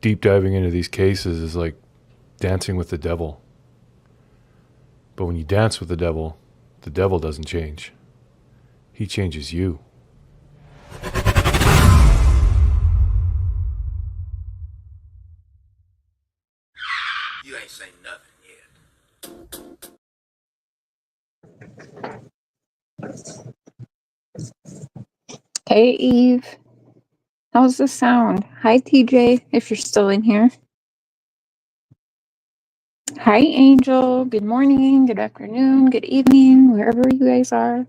deep diving into these cases is like dancing with the devil. But when you dance with the devil doesn't change. He changes you. You ain't seen nothing yet. Hey, Eve. How's the sound? Hi, TJ, if you're still in here. Hi, Angel. Good morning, good afternoon, good evening, wherever you guys are.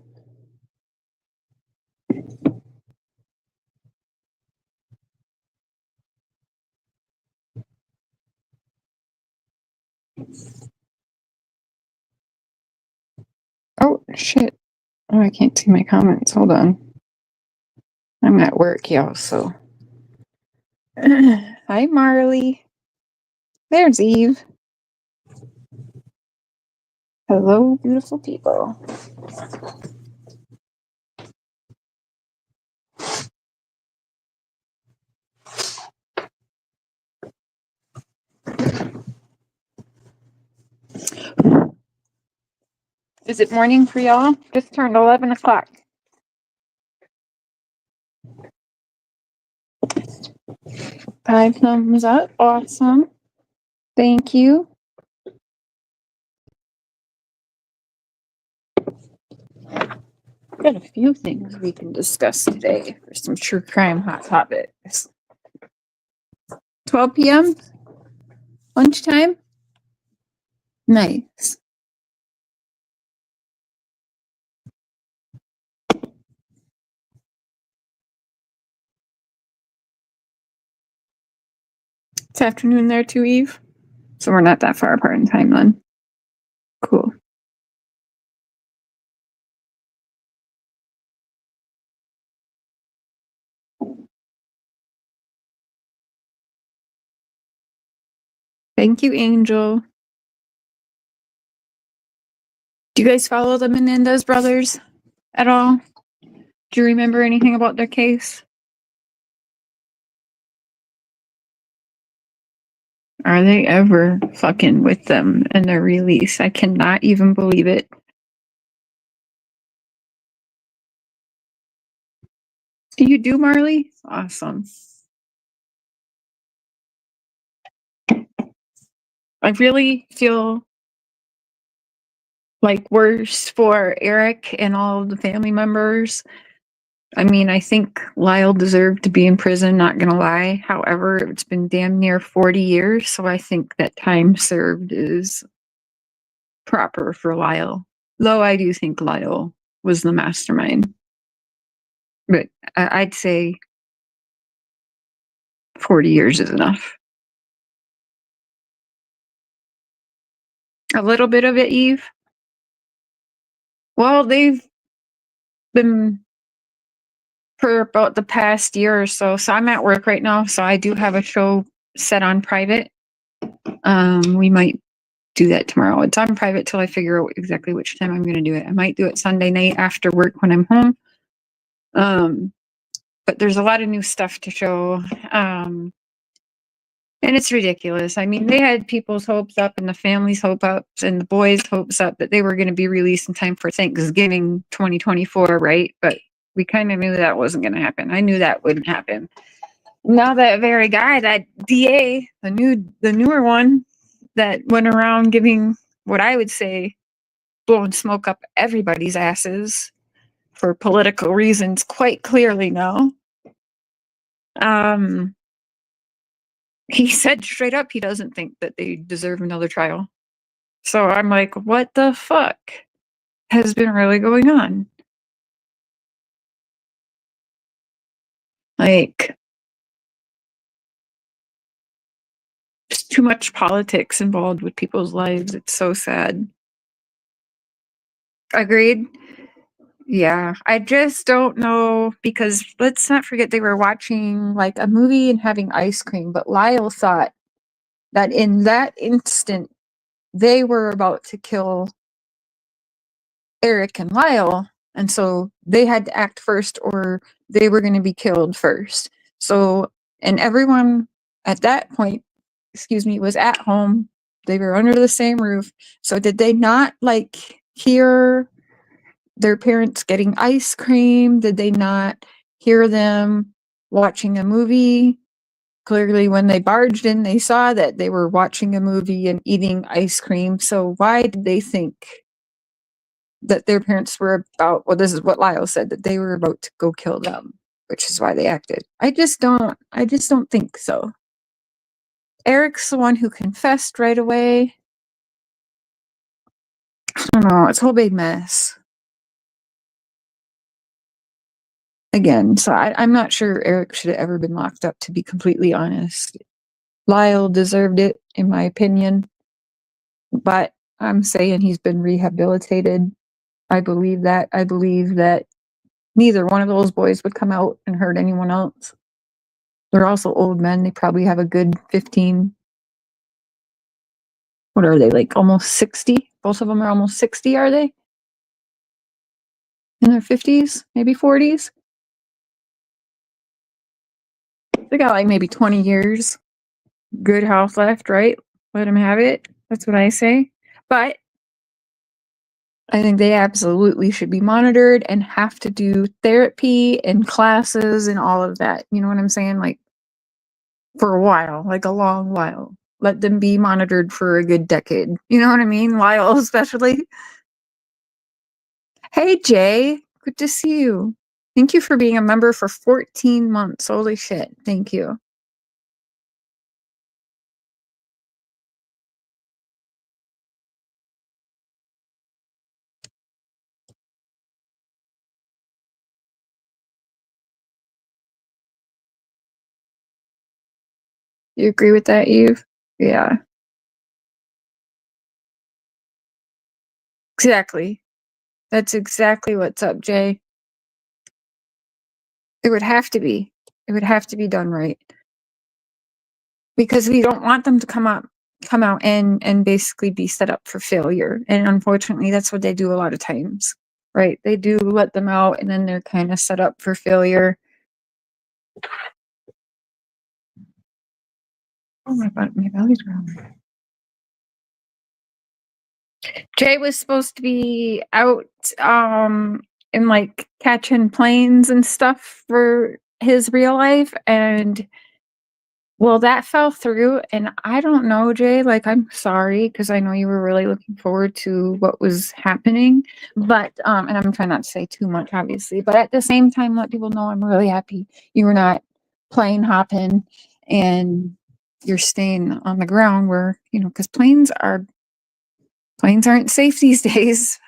Oh, shit. Oh, I can't see my comments. Hold on. I'm at work, y'all, so. Hi, Marley. There's Eve. Hello, beautiful people. Is it morning for y'all? Just turned 11 o'clock. Five thumbs up. Awesome. Thank you. Got a few things we can discuss today for some true crime hot topics. 12 p.m. lunchtime. Nice. It's afternoon there too, Eve. So we're not that far apart in time then. Cool. Thank you, Angel. Do you guys follow the Menendez brothers at all? Do you remember anything about their case? Are they ever fucking with them and their release? I cannot even believe it. You do, Marley? Awesome. I really feel like worse for Eric and all of the family members. I mean, I think Lyle deserved to be in prison, not gonna lie. However, it's been damn near 40 years, so I think that time served is proper for Lyle. Though I do think Lyle was the mastermind. But I'd say 40 years is enough. A little bit of it, Eve. Well, they've been for about the past year or so. So I'm at work right now, so I do have a show set on private. We might do that tomorrow. It's on private till I figure out exactly which time I'm going to do it. I might do it Sunday night after work when I'm home. But there's a lot of new stuff to show. And it's ridiculous. I mean, they had people's hopes up and the family's hope ups and the boys' hopes up that they were going to be released in time for Thanksgiving 2024, right? But we kind of knew that wasn't going to happen. I knew that wouldn't happen. Now that very guy, that DA, the newer one that went around giving what I would say blowing smoke up everybody's asses for political reasons quite clearly now. He said straight up he doesn't think that they deserve another trial. So I'm like, what the fuck has been really going on? Like, there's too much politics involved with people's lives. It's so sad. Agreed? Yeah, I just don't know, because let's not forget they were watching like a movie and having ice cream, but Lyle thought that in that instant they were about to kill Eric and Lyle, and so they had to act first or they were going to be killed first. So, and everyone at that point, was at home. They were under the same roof. So did they not like hear their parents getting ice cream? Did they not hear them watching a movie? Clearly, when they barged in, they saw that they were watching a movie and eating ice cream. So why did they think that their parents were about, well, this is what Lyle said, that they were about to go kill them, which is why they acted. I just don't think so. Eric's the one who confessed right away. I don't know. It's a whole big mess. Again, so I'm not sure Eric should have ever been locked up, to be completely honest. Lyle deserved it, in my opinion. But I'm saying he's been rehabilitated. I believe that. I believe that neither one of those boys would come out and hurt anyone else. They're also old men. They probably have a good 15. What are they, like almost 60? Both of them are almost 60, are they? In their 50s, maybe 40s? They got like maybe 20 years. Good health left, right? Let them have it. That's what I say. But I think they absolutely should be monitored and have to do therapy and classes and all of that. You know what I'm saying? Like for a while, like a long while. Let them be monitored for a good decade. You know what I mean? Lyle, especially. Hey, Jay. Good to see you. Thank you for being a member for 14 months. Holy shit. Thank you. You agree with that, Eve? Yeah. Exactly. That's exactly what's up, Jay. It would have to be. It would have to be done right. Because we don't want them to come out and basically be set up for failure. And unfortunately, that's what they do a lot of times. Right? They do let them out and then they're kind of set up for failure. Oh my god, my belly's growling. Jay was supposed to be out in like catching planes and stuff for his real life, and well, that fell through. And I don't know, Jay, like I'm sorry because I know you were really looking forward to what was happening, but and I'm trying not to say too much obviously, but at the same time let people know I'm really happy you were not plane hopping and you're staying on the ground where, you know, because planes aren't safe these days.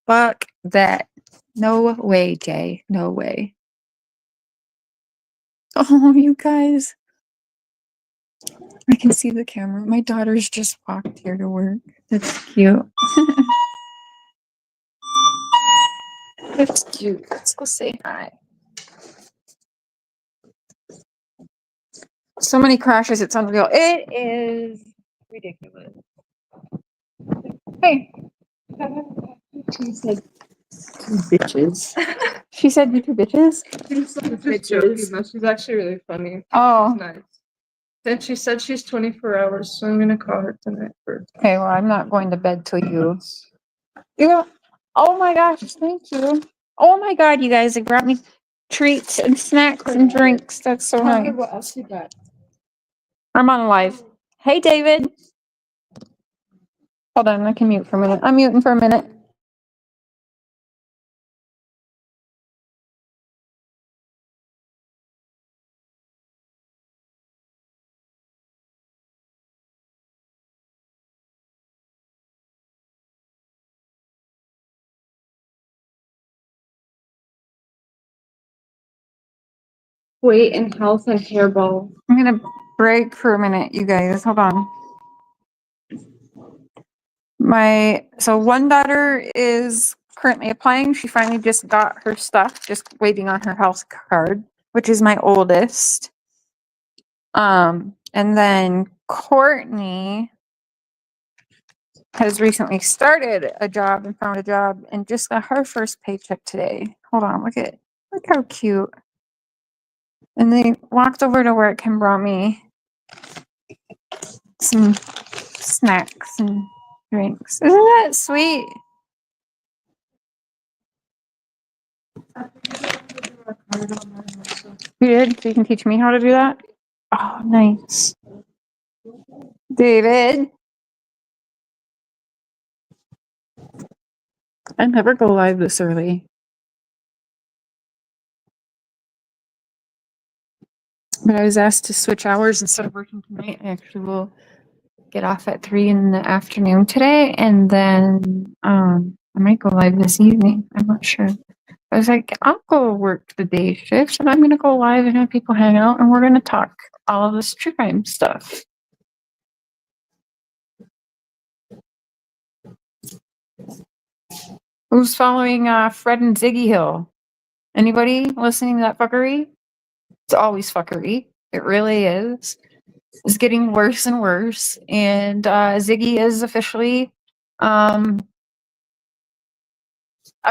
Fuck that. No way, Jay. No way. Oh, you guys. I can see the camera. My daughter's just walked here to work. That's cute. That's cute. Let's go say hi. So many crashes, it's unreal. It is ridiculous. Hey. She said two bitches. She said you two bitches? She's just joking, though. She's actually really funny. Oh. She's nice. Then she said she's 24 hours, so I'm gonna call her tonight first. Okay, well, I'm not going to bed till you. Yeah. Oh my gosh, thank you. Oh my god, you guys, they brought me treats and snacks and drinks. That's so nice. What else you got? I'm on live. Hey, David. Hold on, I can mute for a minute. I'm muting for a minute. Weight and health and hairball. I'm gonna break for a minute, you guys. Hold on. So one daughter is currently applying. She finally just got her stuff, just waiting on her health card, which is my oldest. And then Courtney has recently started a job and found a job and just got her first paycheck today. Hold on, look how cute. And they walked over to work and brought me some snacks and drinks. Isn't that sweet? You did? So you can teach me how to do that? Oh, nice. David. I never go live this early. But I was asked to switch hours instead of working tonight. I actually will get off at 3 in the afternoon today, and then I might go live this evening. I'm not sure. I was like, I'll go work the day shift, and I'm gonna go live and have people hang out, and we're gonna talk all of this true crime stuff. Who's following Fred and Ziggy Hill? Anybody listening to that fuckery? It's always fuckery. It really is. It's getting worse and worse. And Ziggy is officially, I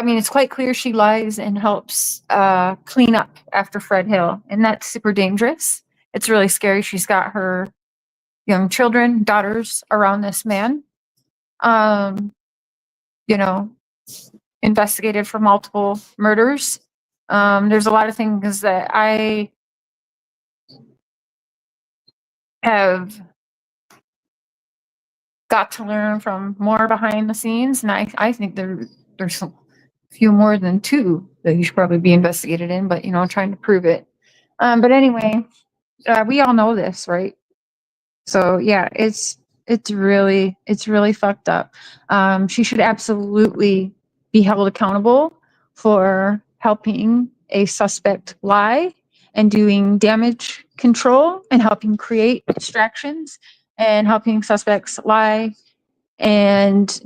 mean, it's quite clear she lies and helps clean up after Fred Hill. And that's super dangerous. It's really scary. She's got her young children, daughters around this man. You know, investigated for multiple murders. There's a lot of things that I have got to learn from more behind the scenes, and I think there's a few more than two that you should probably be investigated in, but trying to prove it. But anyway, we all know this, right? So yeah, it's really fucked up. She should absolutely be held accountable for helping a suspect lie and doing damage control and helping create distractions and helping suspects lie and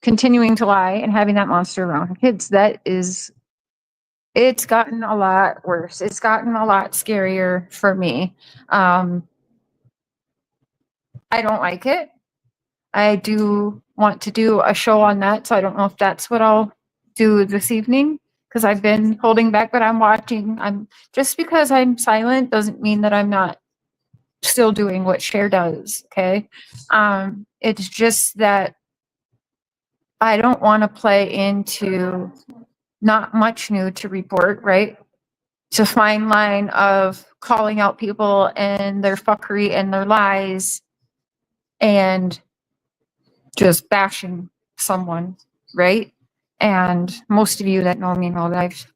continuing to lie and having that monster around her kids. It's gotten a lot worse. It's gotten a lot scarier for me. I don't like it. I do want to do a show on that, so I don't know if that's what I'll do this evening, because I've been holding back, but I'm watching. Just because I'm silent doesn't mean that I'm not still doing what Cher does, okay? It's just that I don't want to play into not much new to report, right? It's a fine line of calling out people and their fuckery and their lies and just bashing someone, right? And most of you that know me know that I've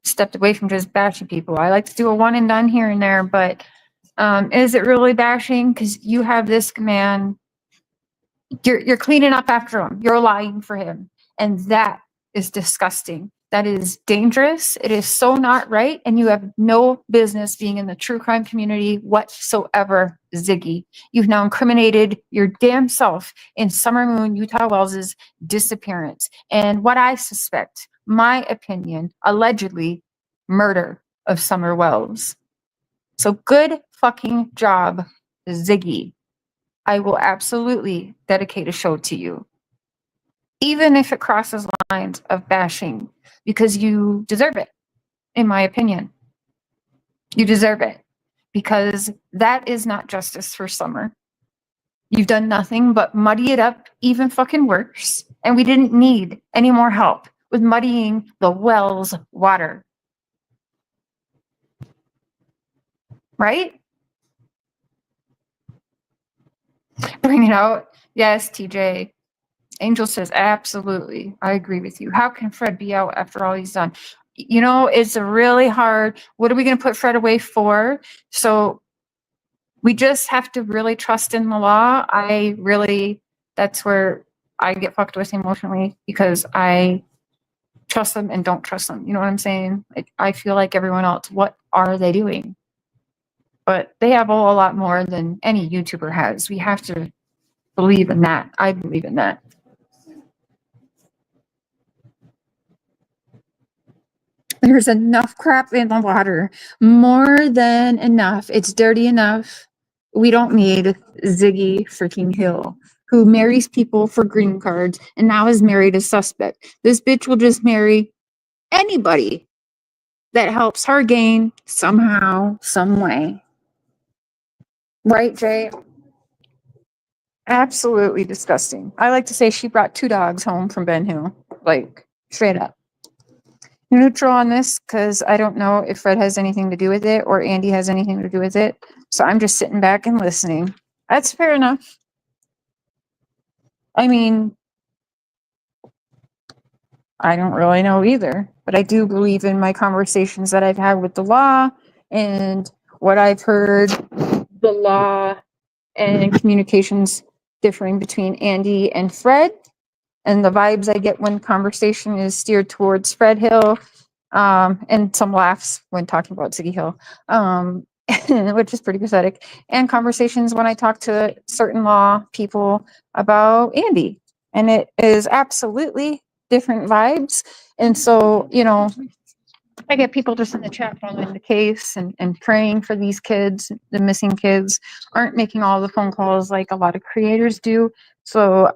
stepped away from just bashing people. I like to do a one and done here and there, but is it really bashing? Because you have this man, you're cleaning up after him, you're lying for him, and that is disgusting. That is dangerous. It is so not right, and you have no business being in the true crime community whatsoever, Ziggy. You've now incriminated your damn self in Summer Moon Utah Wells's disappearance and what I suspect, my opinion, allegedly murder of Summer Wells. So good fucking job, Ziggy. I will absolutely dedicate a show to you, even if it crosses lines of bashing, because you deserve it, in my opinion. You deserve it, because that is not justice for Summer. You've done nothing but muddy it up even fucking worse, and we didn't need any more help with muddying the well's water. Right? Bring it out. Yes, TJ. Angel says, absolutely. I agree with you. How can Fred be out after all he's done? It's a really hard, what are we going to put Fred away for? So we just have to really trust in the law. That's where I get fucked with emotionally, because I trust them and don't trust them. You know what I'm saying? I feel like everyone else, what are they doing? But they have a lot more than any YouTuber has. We have to believe in that. I believe in that. There's enough crap in the water. More than enough. It's dirty enough. We don't need Ziggy freaking Hill, who marries people for green cards and now is married a suspect. This bitch will just marry anybody that helps her gain somehow, some way. Right, Jay? Absolutely disgusting. I like to say she brought 2 dogs home from Ben Hill, like straight up. Neutral on this because I don't know if Fred has anything to do with it or Andy has anything to do with it. So I'm just sitting back and listening. That's fair enough. I mean, I don't really know either, but I do believe in my conversations that I've had with the law and what I've heard the law and communications differing between Andy and Fred. And the vibes I get when conversation is steered towards Fred Hill, and some laughs when talking about Ziggy Hill, which is pretty pathetic. And conversations when I talk to certain law people about Andy, and it is absolutely different vibes. And so, I get people just in the chat following the case and praying for these kids, the missing kids, aren't making all the phone calls like a lot of creators do. So,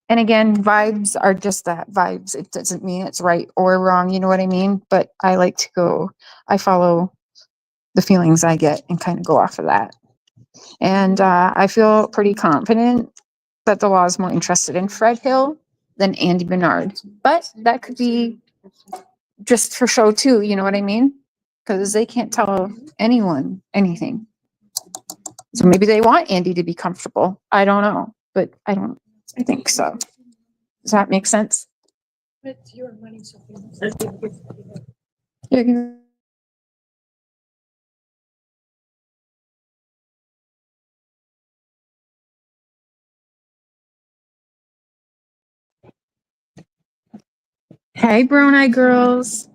and again, vibes are just that, vibes. It doesn't mean it's right or wrong, you know what I mean? But I follow the feelings I get and kind of go off of that. And I feel pretty confident that the law is more interested in Fred Hill than Andy Bernard. But that could be just for show too, you know what I mean? Because they can't tell anyone anything. So maybe they want Andy to be comfortable. I don't know, but I think so. Does that make sense? It's your money, Sophie. Yeah. Hey, brown eye girls.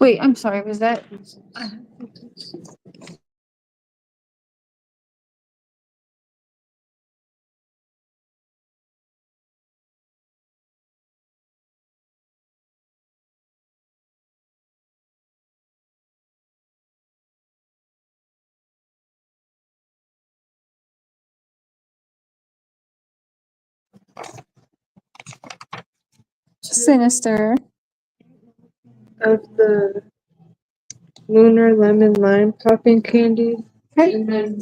Wait, I'm sorry. Was that? Sinister. Of the lunar lemon lime popping candy. Hey. And then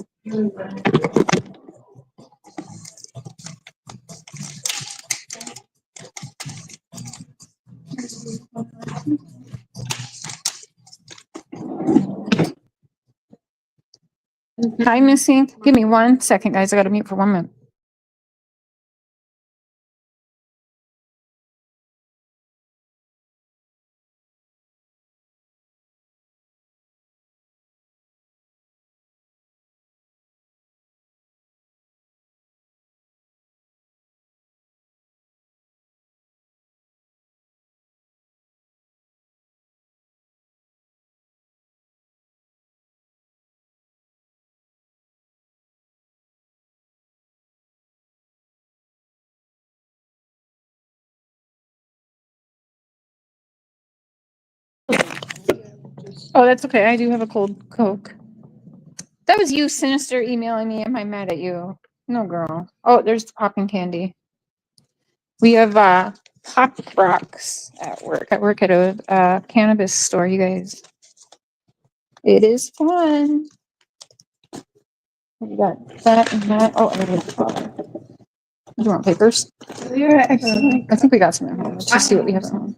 Hi, Missy. Give me 1 second, guys. I got to mute for 1 minute. Oh, that's okay. I do have a cold Coke. That was you, Sinister, emailing me. Am I mad at you? No, girl. Oh, there's the popping candy. We have pop rocks at work. I work at a cannabis store, you guys. It is fun. We got that and that. Oh, I got you want papers? yeah, actually, I think we got some at home. Let's just see what we have at home.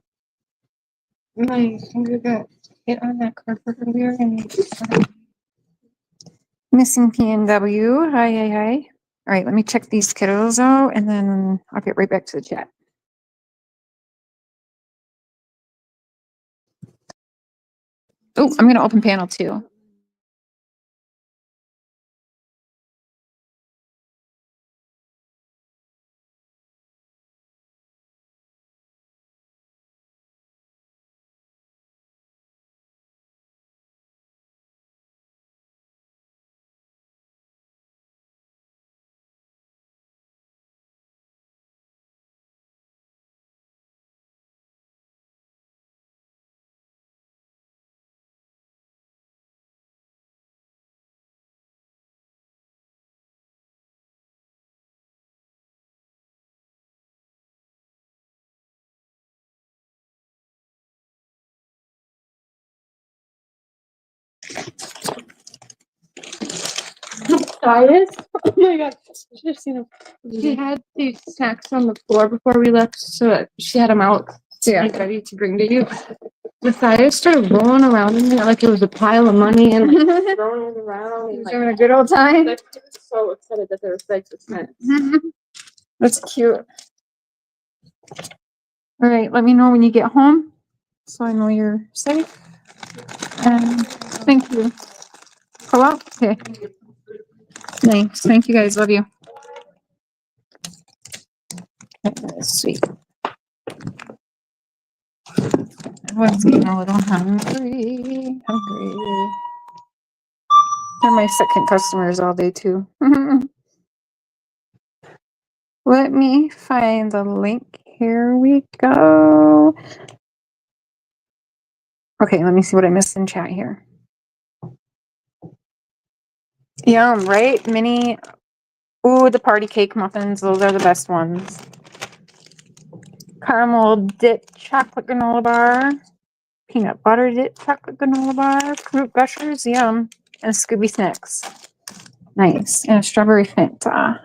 my finger got hit on that carpet earlier, and Missing PNW. Hi, hi, hi. All right, let me check these kiddos out and then I'll get right back to the chat. Oh, I'm going to open panel 2. Matthias? Oh my god. You should have seen him. She had these snacks on the floor before we left, so she had them out. So yeah, ready to bring to you. Matthias started rolling around in there like it was a pile of money and like, throwing it around. He was And, having a good old time. like, he was so excited that there was bags of snacks. That's cute. All right, let me know when you get home so I know you're safe. And thank you. Go out? Okay. Thanks. Thank you guys. Love you. Sweet. I was getting a little hungry. They're my second customers all day too. Let me find the link. Here we go. Okay, let me see what I missed in chat here. Yum, right? Mini. Ooh, the party cake muffins. Those are the best ones. Caramel dip chocolate granola bar. Peanut butter dip chocolate granola bar. Fruit gushers. Yum. And Scooby snacks. Nice. And a strawberry Fanta.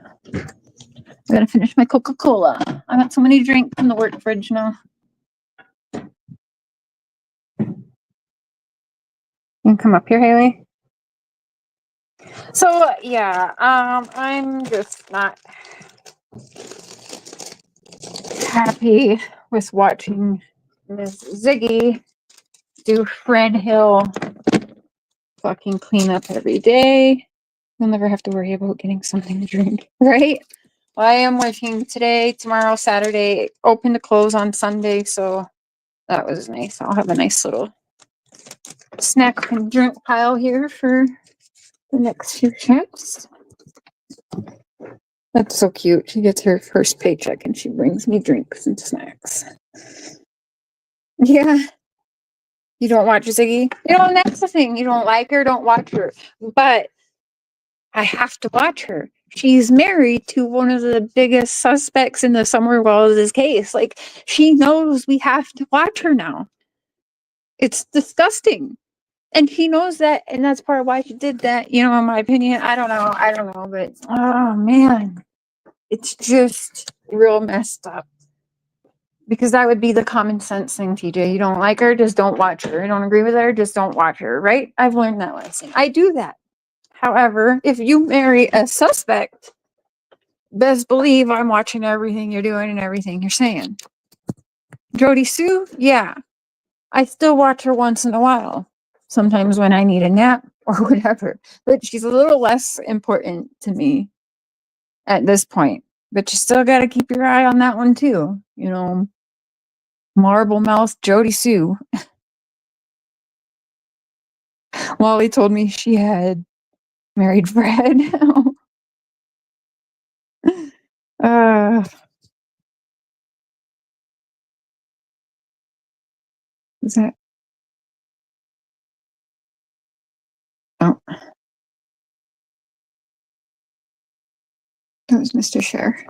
I'm gonna finish my Coca-Cola. I got so many drinks in the work fridge now. You can come up here, Haley. So yeah, I'm just not happy with watching Miss Ziggy do Fred Hill fucking clean up every day. You'll never have to worry about getting something to drink, right? Well, I am working today, tomorrow, Saturday, open to close on Sunday, so that was nice. I'll have a nice little snack and drink pile here for the next few shifts. That's so cute. She gets her first paycheck and she brings me drinks and snacks. Yeah. You don't watch Ziggy? You know, and that's the thing. You don't like her, don't watch her. But I have to watch her. She's married to one of the biggest suspects in the Summer Wells' case. Like, she knows we have to watch her now. It's disgusting. And she knows that, and that's part of why she did that, you know, in my opinion. I don't know, but oh man. It's just real messed up. Because that would be the common sense thing, TJ. You don't like her, just don't watch her. You don't agree with her, just don't watch her, right? I've learned that lesson. I do that. However, if you marry a suspect, best believe I'm watching everything you're doing and everything you're saying. Jody Sue, yeah. I still watch her once in a while. Sometimes when I need a nap or whatever. But she's a little less important to me at this point. But you still got to keep your eye on that one too. You know, Marble Mouth Jody Sue. Wally told me she had married Fred. uh, is that? Oh, that was Mr. Cher.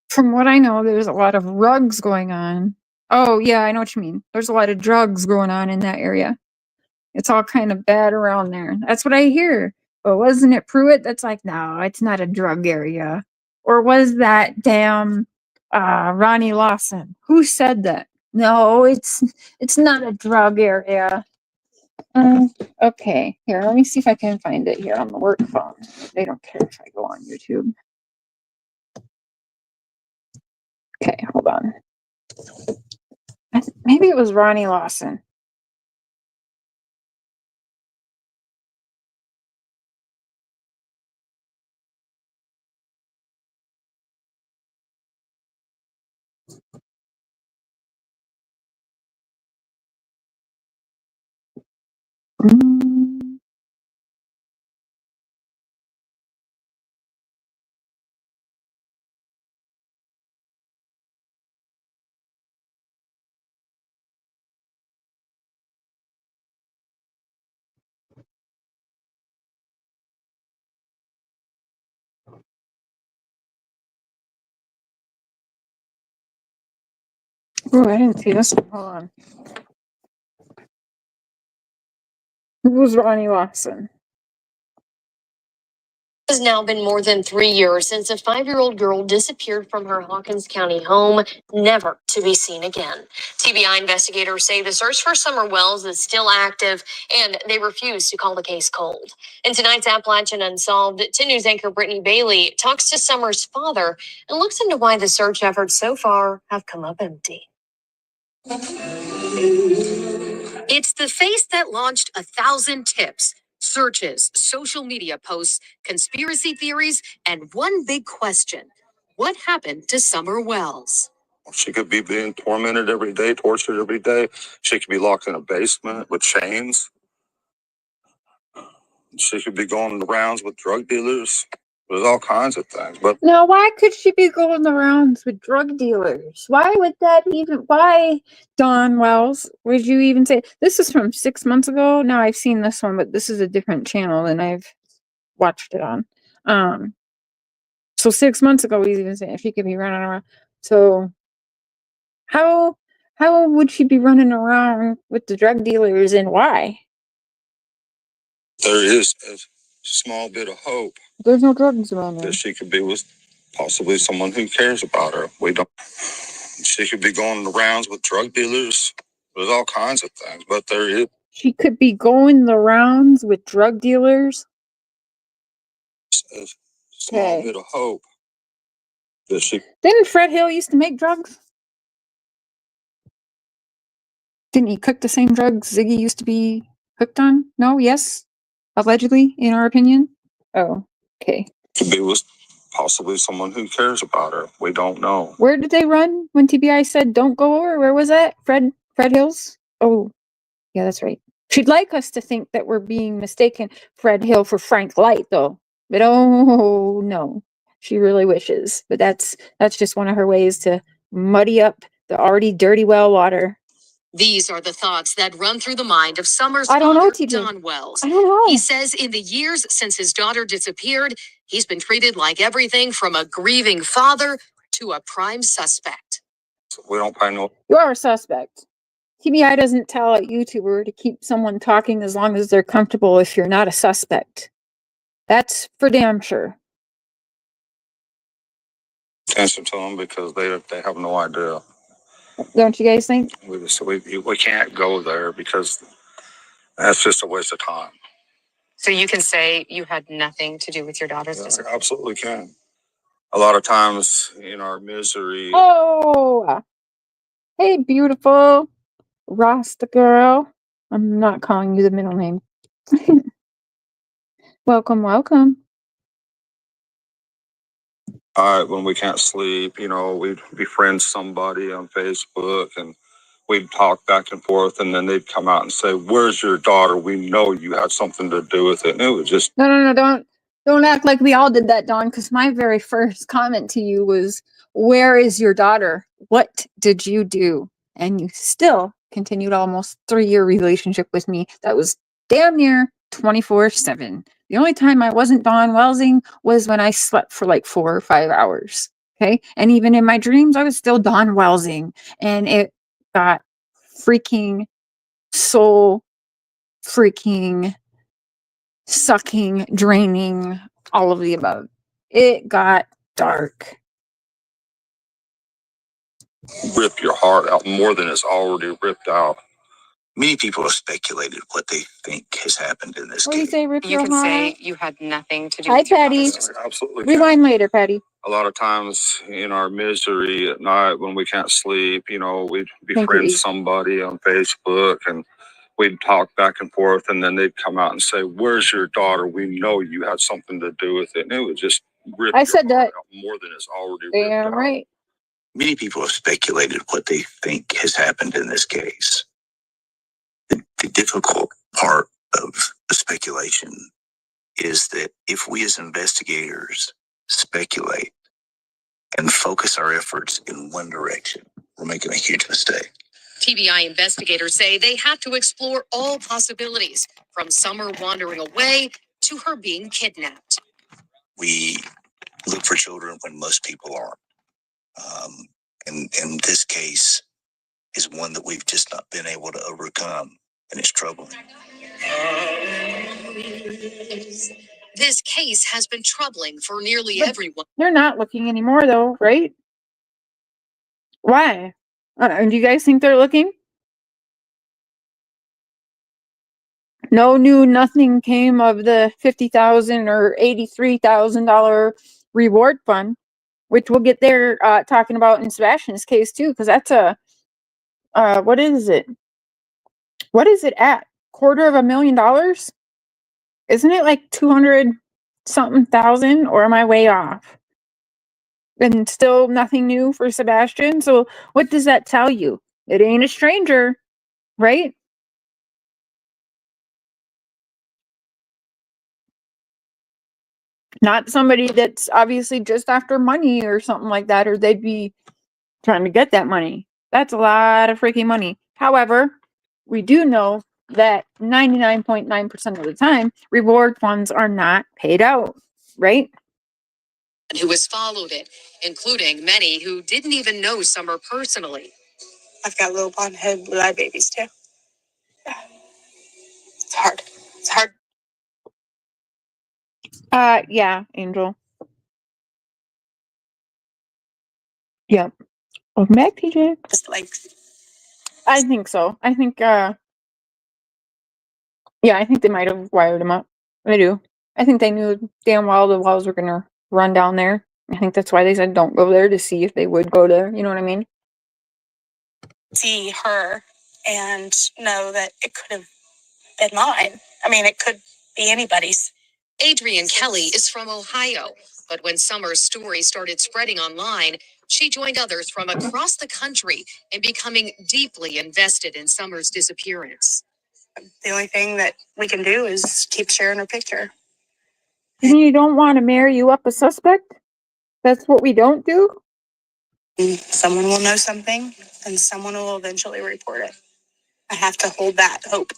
From what I know, there's a lot of rugs going on. Oh, yeah, I know what you mean. There's a lot of drugs going on in that area. It's all kind of bad around there. That's what I hear. But wasn't it Pruitt that's like, no, it's not a drug area? Or was that damn Ronnie Lawson? Who said that? No, it's not a drug area. Okay, here, let me see if I can find it here on the work phone. They don't care if I go on YouTube. Okay, hold on. Maybe it was Ronnie Lawson. Mm. Oh, I didn't see this one. Hold on. Who was Ronnie Lawson? It has now been more than 3 years since a 5-year-old girl disappeared from her Hawkins County home, never to be seen again. TBI investigators say the search for Summer Wells is still active, and they refuse to call the case cold. In tonight's Appalachian Unsolved, 10 News anchor Brittany Bailey talks to Summer's father and looks into why the search efforts so far have come up empty. It's the face that launched 1,000 tips, searches, social media posts, conspiracy theories, and one big question. What happened to Summer Wells? She could be being tormented every day, tortured every day. She could be locked in a basement with chains. She could be going the rounds with drug dealers. There's all kinds of things. But Now, why could she be going the rounds with drug dealers? Why would that even? Why, Dawn Wells? Would you even say this is from 6 months ago? Now I've seen this one, but this is a different channel than I've watched it on. So 6 months ago, he's even saying she could be running around. So how would she be running around with the drug dealers, and why? there is a small bit of hope There's no drugs around there. that she could be with possibly someone who cares about her. We don't. She could be going the rounds with drug dealers. There's all kinds of things, but there is She could be going the rounds with drug dealers. a small Okay. bit of hope that she. Didn't Fred Hill used to make drugs? Didn't he cook the same drugs Ziggy used to be hooked on? No? Yes? Allegedly, in our opinion? Oh, okay. Could be with possibly someone who cares about her. We don't know. Where did they run when TBI said don't go over? Where was that? Fred Hills? Oh, yeah, that's right. She'd like us to think that we're being mistaken, Fred Hill, for Frank Light, though. But oh no, she really wishes. But that's just one of her ways to muddy up the already dirty well water. These are the thoughts that run through the mind of Summer's I don't know, father, TJ. Don Wells. I don't know. He says in the years since his daughter disappeared, he's been treated like everything from a grieving father to a prime suspect. We don't pay no. You are a suspect. TBI doesn't tell a YouTuber to keep someone talking as long as they're comfortable if you're not a suspect. That's for damn sure. Attention to them because they have no idea. Don't you guys think? We can't go there because that's just a waste of time. So you can say you had nothing to do with your daughter's Yeah, disappearance. I absolutely can. A lot of times in our misery. Oh, hey, beautiful Rasta girl. I'm not calling you the middle name. Welcome, welcome. When we can't sleep, we'd befriend somebody on Facebook and we'd talk back and forth, and then they'd come out and say, "Where's your daughter? We know you had something to do with it." And it was just No, don't act like we all did that, Dawn, because my very first comment to you was, "Where is your daughter? What did you do?" And you still continued almost 3-year relationship with me that was damn near 24/7. The only time I wasn't Dawn Welsing was when I slept for like 4 or 5 hours. Okay. And even in my dreams, I was still Dawn Welsing. And it got freaking soul freaking sucking, draining, all of the above. It got dark. rip your heart out more than it's already ripped out. Many people have speculated what they think has happened in this What do you case. say, rip You your can heart say out? you had nothing to do Hi, with your Patty. daughter's disappearance. Absolutely. can. Rewind later, Patty. A lot of times in our misery at night when we can't sleep, we'd befriend Eve. somebody on Facebook and we'd talk back and forth, and then they'd come out and say, "Where's your daughter? We know you had something to do with it." And it was just rip I your said heart that. out more than it's already ripped Damn out. right. Many people have speculated what they think has happened in this case. The difficult part of the speculation is that if we as investigators speculate and focus our efforts in one direction, we're making a huge mistake. TBI investigators say they have to explore all possibilities, from Summer wandering away to her being kidnapped. We look for children when most people aren't. In this case, is one that we've just not been able to overcome, and it's troubling. This case has been troubling for nearly everyone. They're not looking anymore, though, right? Why? Do you guys think they're looking? Nothing came of the $50,000 or $83,000 reward fund, which we'll get there talking about in Sebastian's case too, because that's a what is it? What is it at? $250,000? Isn't it like 200 something thousand, or am I way off? And still nothing new for Sebastian. So what does that tell you? It ain't a stranger, right? Not somebody that's obviously just after money or something like that, or they'd be trying to get that money. That's a lot of freaking money. However, we do know that 99.9% of the time, reward funds are not paid out, right? Who has followed it, including many who didn't even know Summer personally. I've got little blonde head, blue eye babies too. Yeah. It's hard. It's hard. Yeah, Angel. Yep. Welcome back, PJ. Just like I think so. I think, yeah, I think they might have wired him up. I do. I think they knew damn well the walls were gonna run down there. I think that's why they said don't go there, to see if they would go there. You know what I mean? see her and know that it could have been mine. I mean, it could be anybody's. Adrienne Kelly is from Ohio, but when Summer's story started spreading online, she joined others from across the country in becoming deeply invested in Summer's disappearance. The only thing that we can do is keep sharing her picture. You don't want to marry you up a suspect? That's what we don't do? And someone will know something, and someone will eventually report it. I have to hold that hope.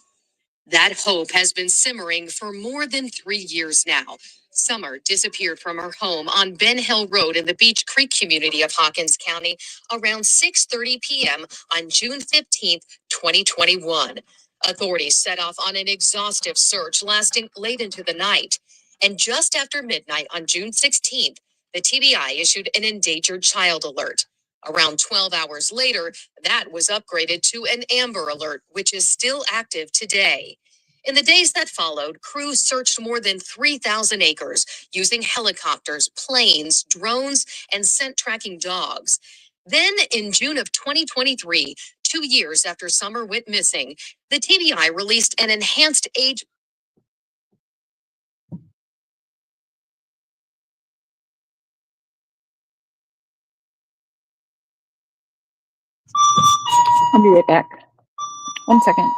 That hope has been simmering for more than 3 years now. Summer disappeared from her home on Ben Hill Road in the Beach Creek community of Hawkins County around 6:30 p.m. on June 15th, 2021. Authorities set off on an exhaustive search lasting late into the night. And just after midnight on June 16th, the TBI issued an endangered child alert. Around 12 hours later, that was upgraded to an Amber Alert, which is still active today. In the days that followed, crews searched more than 3,000 acres using helicopters, planes, drones, and scent tracking dogs. Then in June of 2023, 2 years after Summer went missing, the TBI released an enhanced age. I'll be right back. 1 second.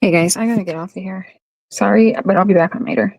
Hey guys, I gotta get off of here. Sorry, but I'll be back on later.